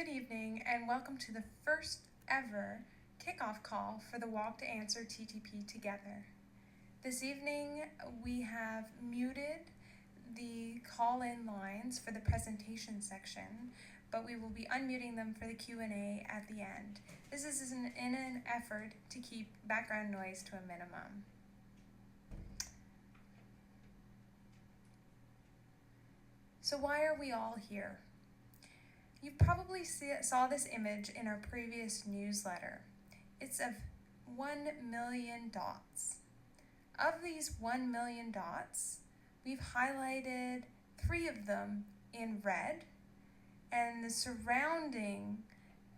Good evening and welcome to the first ever kickoff call for the Walk to Answer TTP Together. This evening we have muted the call-in lines for the presentation section, but we will be unmuting them for the Q&A at the end. This is in an effort to keep background noise to a minimum. So why are we all here? You probably saw this image in our previous newsletter. It's of 1 million dots. Of these 1 million dots, we've highlighted 3 of them in red, and the surrounding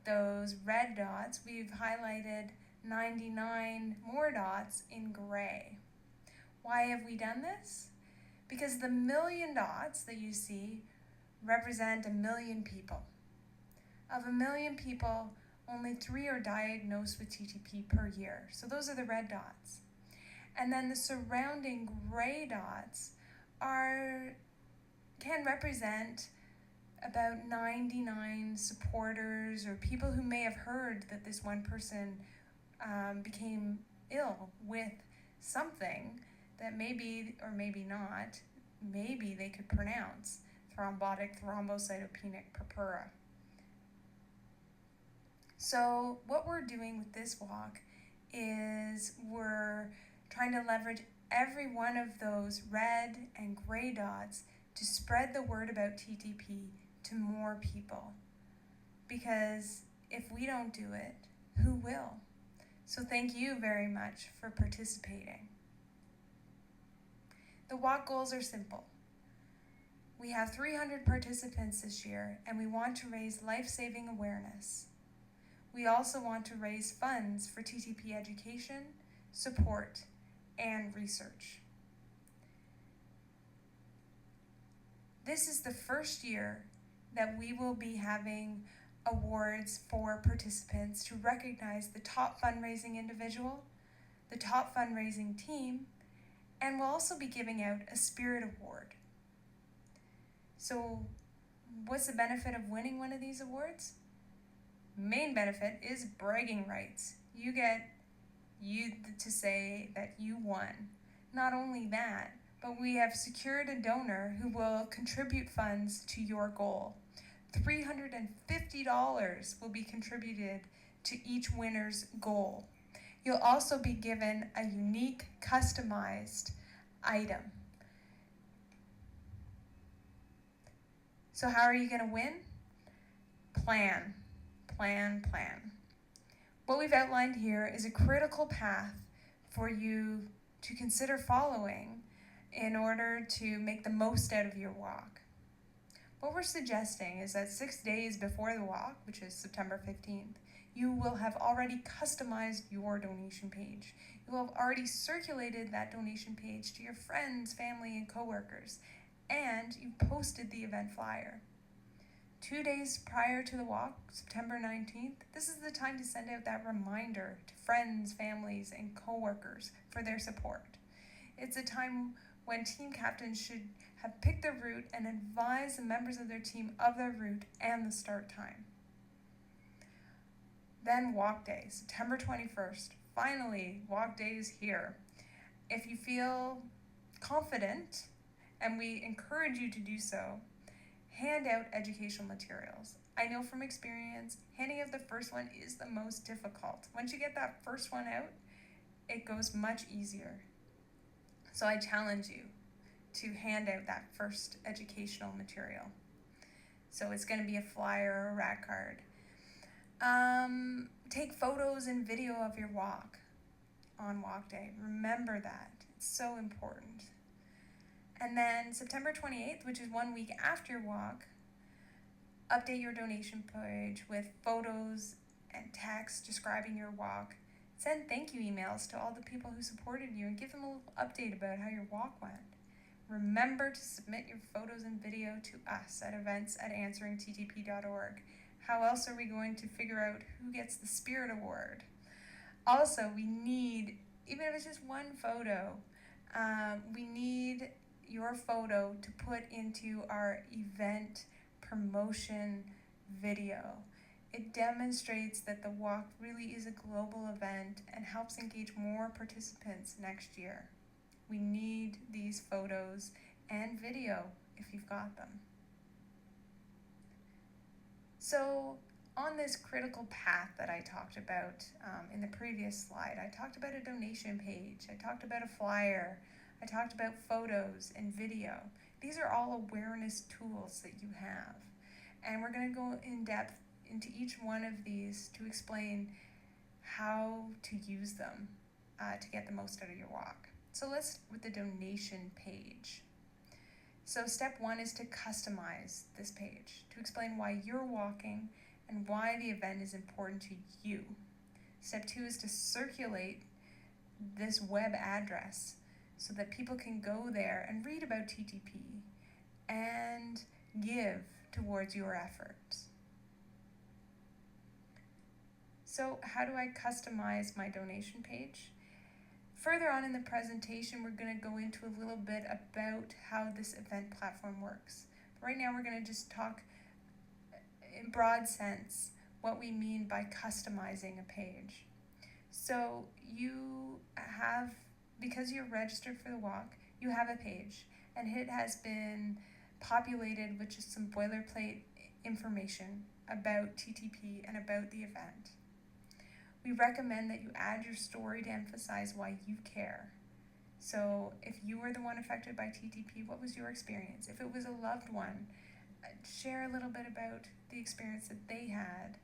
those red dots, we've highlighted 99 more dots in gray. Why have we done this? Because the million dots that you see represent 1 million people. Of 1 million people, only 3 are diagnosed with TTP per year. So those are the red dots. And then the surrounding gray dots can represent about 99 supporters or people who may have heard that this one person became ill with something that maybe or maybe not, maybe they could pronounce thrombotic thrombocytopenic purpura. So what we're doing with this walk is we're trying to leverage every one of those red and gray dots to spread the word about TTP to more people. Because if we don't do it, who will? So thank you very much for participating. The walk goals are simple. We have 300 participants this year, and we want to raise life-saving awareness. We also want to raise funds for TTP education, support, and research. This is the first year that we will be having awards for participants to recognize the top fundraising individual, the top fundraising team, and we'll also be giving out a Spirit Award. So what's the benefit of winning one of these awards? Main benefit is bragging rights. You get to say that you won. Not only that, but we have secured a donor who will contribute funds to your goal. $350 will be contributed to each winner's goal. You'll also be given a unique, customized item. So how are you going to win? Plan. What we've outlined here is a critical path for you to consider following in order to make the most out of your walk. What we're suggesting is that 6 days before the walk, which is September 15th, you will have already customized your donation page. You will have already circulated that donation page to your friends, family, and coworkers, and you've posted the event flyer. 2 days prior to the walk, September 19th, this is the time to send out that reminder to friends, families, and coworkers for their support. It's a time when team captains should have picked their route and advise the members of their team of their route and the start time. Then walk day, September 21st. Finally, walk day is here. If you feel confident, and we encourage you to do so, hand out educational materials. I know from experience, handing out the first one is the most difficult. Once you get that first one out, it goes much easier. So I challenge you to hand out that first educational material. So it's going to be a flyer or a rat card. Take photos and video of your walk on walk day. Remember that. It's so important. And then September 28th, which is 1 week after your walk, update your donation page with photos and text describing your walk. Send thank you emails to all the people who supported you and give them a little update about how your walk went. Remember to submit your photos and video to us at events@answeringttp.org. How else are we going to figure out who gets the Spirit Award? Also, we need, even if it's just one photo, we need your photo to put into our event promotion video. It demonstrates that the walk really is a global event and helps engage more participants next year. We need these photos and video if you've got them. So on this critical path that I talked about in the previous slide, I talked about a donation page, I talked about a flyer, I talked about photos and video. These are all awareness tools that you have. And we're going to go in depth into each one of these to explain how to use them to get the most out of your walk. So let's start with the donation page. So step one is to customize this page to explain why you're walking and why the event is important to you. Step two is to circulate this web address so that people can go there and read about TTP and give towards your efforts. So how do I customize my donation page? Further on in the presentation, we're going to go into a little bit about how this event platform works. But right now, we're going to just talk in broad sense what we mean by customizing a page. So you have, because you're registered for the walk, you have a page, and it has been populated with just some boilerplate information about TTP and about the event. We recommend that you add your story to emphasize why you care. So if you were the one affected by TTP, what was your experience? If it was a loved one, share a little bit about the experience that they had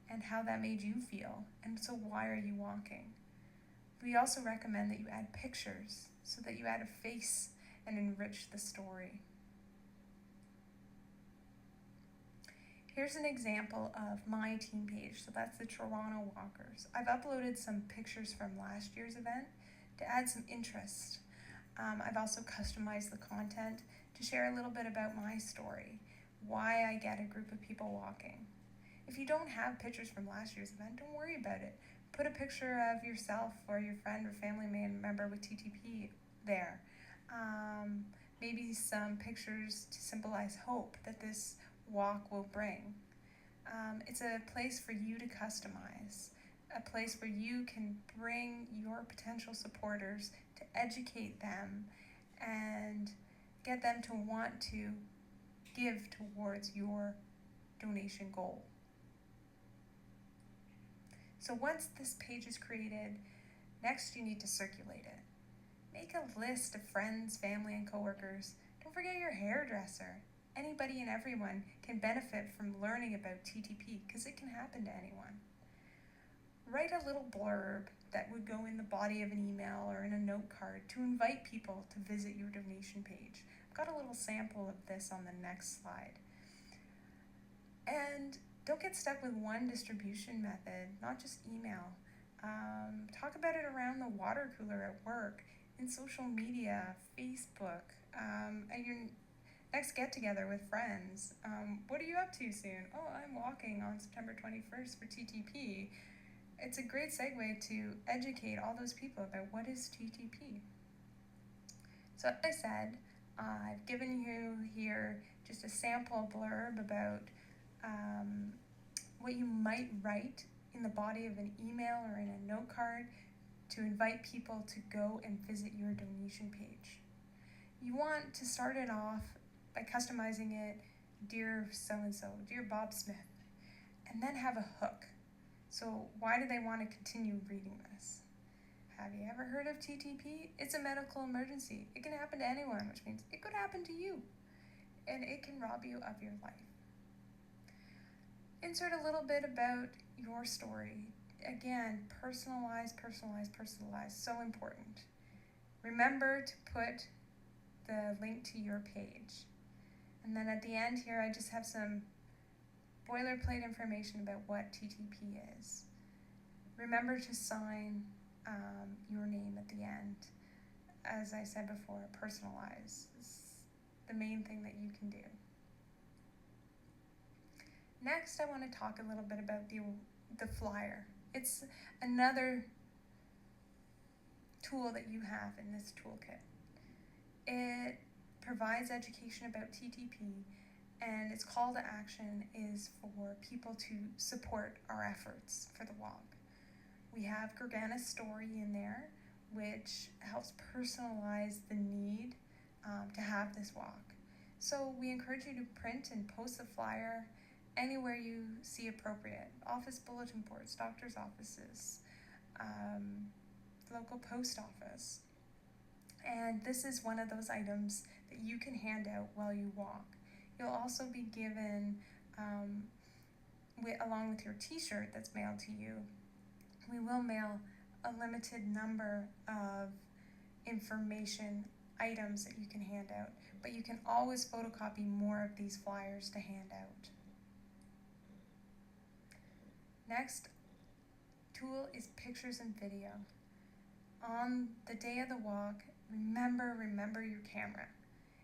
and how that made you feel. And so why are you walking? We also recommend that you add pictures so that you add a face and enrich the story. Here's an example of my team page. So that's the Toronto Walkers. I've uploaded some pictures from last year's event to add some interest. I've also customized the content to share a little bit about my story, why I get a group of people walking. If you don't have pictures from last year's event, don't worry about it. Put a picture of yourself or your friend or family member with TTP there. Maybe some pictures to symbolize hope that this walk will bring. It's a place for you to customize, a place where you can bring your potential supporters to educate them and get them to want to give towards your donation goal. So once this page is created, next you need to circulate it. Make a list of friends, family, and coworkers. Don't forget your hairdresser. Anybody and everyone can benefit from learning about TTP because it can happen to anyone. Write a little blurb that would go in the body of an email or in a note card to invite people to visit your donation page. I've got a little sample of this on the next slide. And don't get stuck with one distribution method, not just email. Talk about it around the water cooler at work, in social media, Facebook, at your next get-together with friends. What are you up to soon? Oh, I'm walking on September 21st for TTP. It's a great segue to educate all those people about what is TTP. So as I said, I've given you here just a sample blurb about what you might write in the body of an email or in a note card to invite people to go and visit your donation page. You want to start it off by customizing it, dear so-and-so, dear Bob Smith, and then have a hook. So why do they want to continue reading this? Have you ever heard of TTP? It's a medical emergency. It can happen to anyone, which means it could happen to you, and it can rob you of your life. Insert a little bit about your story. Again, personalize, personalize, personalize. So important. Remember to put the link to your page. And then at the end here, I just have some boilerplate information about what TTP is. Remember to sign your name at the end. As I said before, personalize is the main thing that you can do. Next, I want to talk a little bit about the flyer. It's another tool that you have in this toolkit. It provides education about TTP and its call to action is for people to support our efforts for the walk. We have Gergana's story in there, which helps personalize the need to have this walk. So we encourage you to print and post the flyer anywhere you see appropriate. Office bulletin boards, doctor's offices, local post office. And this is one of those items that you can hand out while you walk. You'll also be given, along with your t-shirt that's mailed to you, we will mail a limited number of information items that you can hand out, but you can always photocopy more of these flyers to hand out. Next tool is pictures and video. On the day of the walk, remember your camera.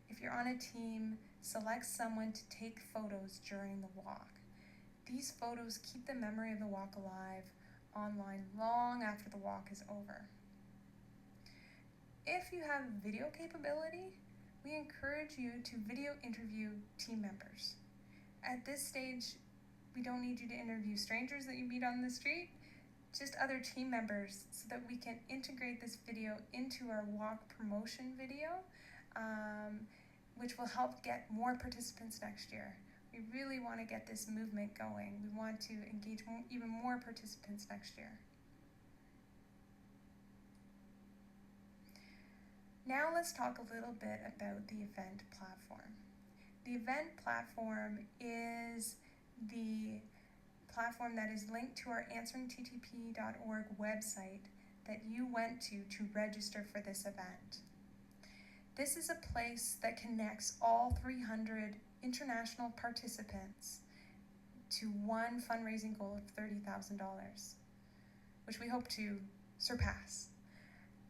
If you're on a team, select someone to take photos during the walk. These photos keep the memory of the walk alive online long after the walk is over. If you have video capability, we encourage you to video interview team members. At this stage, we don't need you to interview strangers that you meet on the street, just other team members, so that we can integrate this video into our walk promotion video, which will help get more participants next year. We really want to get this movement going. We want to engage even more participants next year. Now let's talk a little bit about the event platform. The event platform is the platform that is linked to our answerTTP.org website that you went to register for this event. This is a place that connects all 300 international participants to one fundraising goal of $30,000, which we hope to surpass.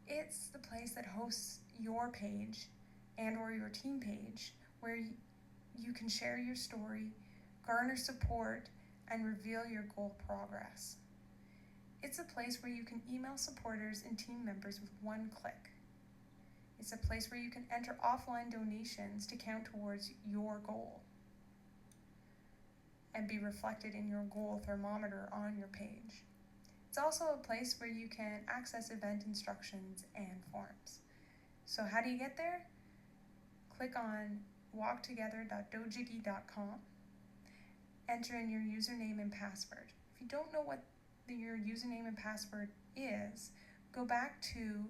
It's the place that hosts your page and or your team page where you can share your story, garner support, and reveal your goal progress. It's a place where you can email supporters and team members with one click. It's a place where you can enter offline donations to count towards your goal and be reflected in your goal thermometer on your page. It's also a place where you can access event instructions and forms. So how do you get there? Click on walktogether.dojiggy.com, enter in your username and password. If you don't know what your username and password is, go back to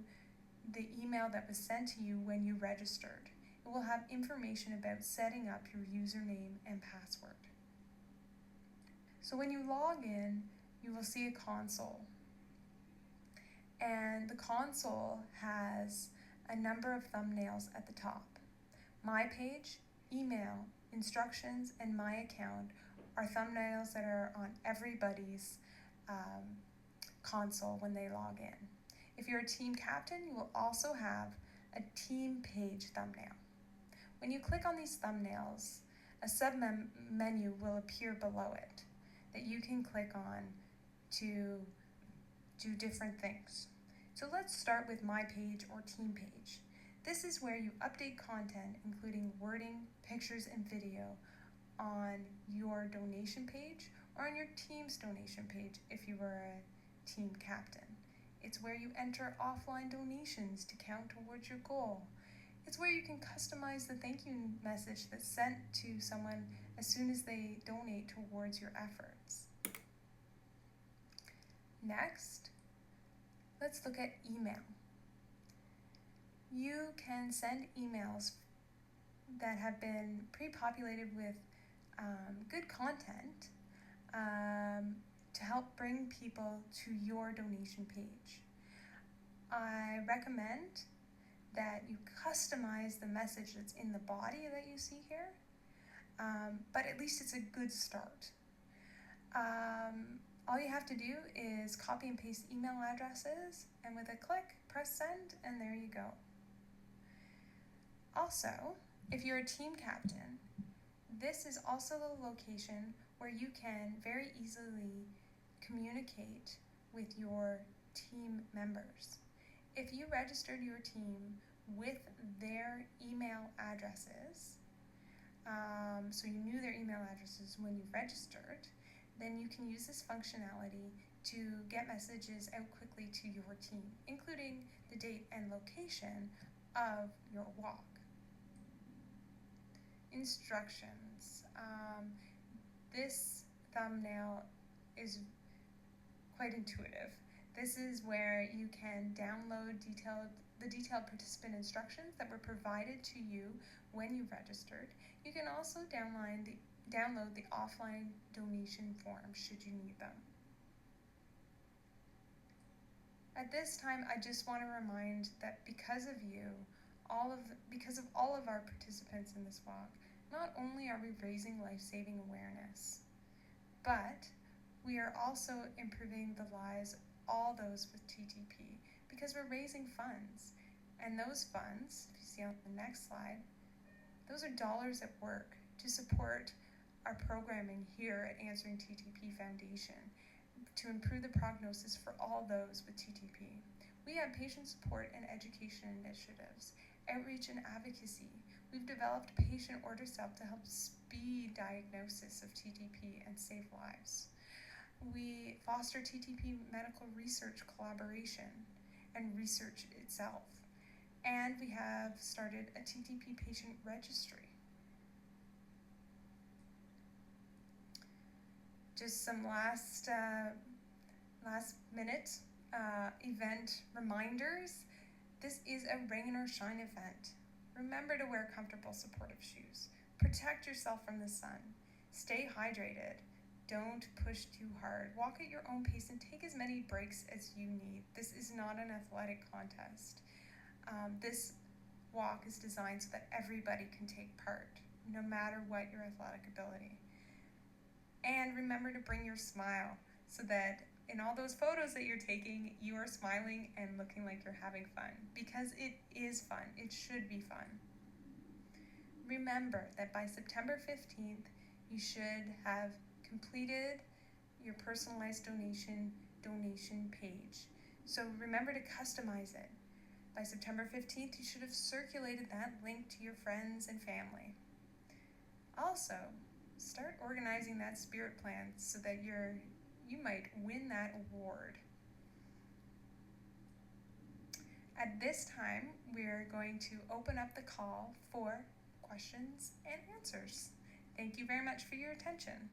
the email that was sent to you when you registered. It will have information about setting up your username and password. So when you log in, you will see a console. And the console has a number of thumbnails at the top. My page, email, instructions, and my account are thumbnails that are on everybody's console when they log in. If you're a team captain, you will also have a team page thumbnail. When you click on these thumbnails, a sub-menu will appear below it that you can click on to do different things. So let's start with my page or team page. This is where you update content, including wording, pictures, and video on your donation page or on your team's donation page if you were a team captain. It's where you enter offline donations to count towards your goal. It's where you can customize the thank you message that's sent to someone as soon as they donate towards your efforts. Next, let's look at email. You can send emails that have been pre-populated with good content to help bring people to your donation page. I recommend that you customize the message that's in the body that you see here, but at least it's a good start. All you have to do is copy and paste email addresses, and with a click, press send, and there you go. Also, if you're a team captain, this is also the location where you can very easily communicate with your team members. If you registered your team with their email addresses, so you knew their email addresses when you registered, then you can use this functionality to get messages out quickly to your team, including the date and location of your walk. Instructions. This thumbnail is quite intuitive. This is where you can download the detailed participant instructions that were provided to you when you registered. You can also download the offline donation forms should you need them. At this time, I just want to remind that because of all of our participants in this walk, not only are we raising life-saving awareness, but we are also improving the lives of all those with TTP because we're raising funds. And those funds, if you see on the next slide, those are dollars at work to support our programming here at Answering TTP Foundation to improve the prognosis for all those with TTP. We have patient support and education initiatives, outreach and advocacy. We've developed patient order cell to help speed diagnosis of TTP and save lives. We foster TTP medical research collaboration and research itself. And we have started a TTP patient registry. Just some last minute event reminders. This is a rain or shine event. Remember to wear comfortable supportive shoes. Protect yourself from the sun. Stay hydrated. Don't push too hard. Walk at your own pace and take as many breaks as you need. This is not an athletic contest. This walk is designed so that everybody can take part, no matter what your athletic ability. And remember to bring your smile so that in all those photos that you're taking, you are smiling and looking like you're having fun, because it is fun. It should be fun. Remember that by September 15th, you should have completed your personalized donation page. So remember to customize it. By September 15th, you should have circulated that link to your friends and family. Also, start organizing that spirit plan so that you might win that award. At this time, we're going to open up the call for questions and answers. Thank you very much for your attention.